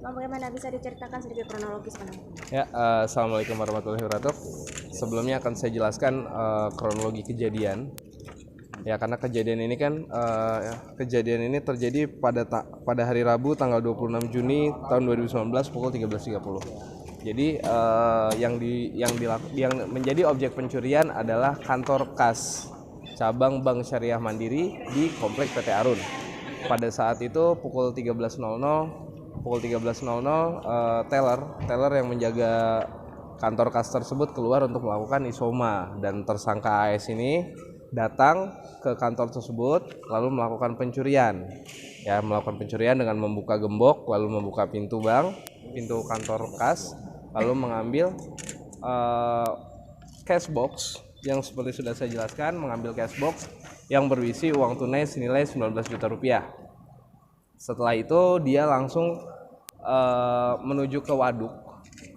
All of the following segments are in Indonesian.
Bang, bagaimana bisa diceritakan sedikit kronologis Bang? Ya, Assalamualaikum warahmatullahi wabarakatuh. Sebelumnya akan saya jelaskan kronologi kejadian. Ya, karena kejadian ini terjadi pada hari Rabu tanggal 26 Juni tahun 2019 pukul 13.30. Jadi yang menjadi objek pencurian adalah kantor kas cabang Bank Syariah Mandiri di Komplek PT Arun. Pada saat itu pukul 13.00 teller yang menjaga kantor kas tersebut keluar untuk melakukan isoma, dan tersangka AS ini datang ke kantor tersebut lalu melakukan pencurian. Ya, melakukan pencurian dengan membuka gembok, lalu membuka pintu kantor kas, lalu mengambil cash box yang seperti sudah saya jelaskan, mengambil cash box yang berisi uang tunai senilai 19 juta rupiah. Setelah itu dia langsung menuju ke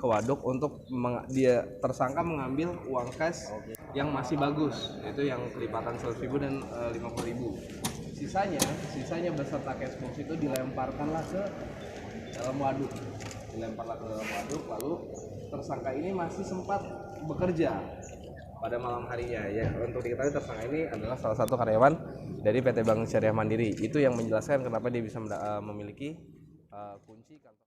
waduk untuk tersangka mengambil uang cash yang masih bagus, yaitu yang kelipatan 100.000 dan 50.000. Sisanya beserta cash box itu dilemparkanlah ke dalam waduk. Lalu tersangka ini masih sempat bekerja pada malam harinya. Ya, untuk diketahui tersangka ini adalah salah satu karyawan dari PT Bank Syariah Mandiri. Itu yang menjelaskan kenapa dia bisa memiliki kunci kantor.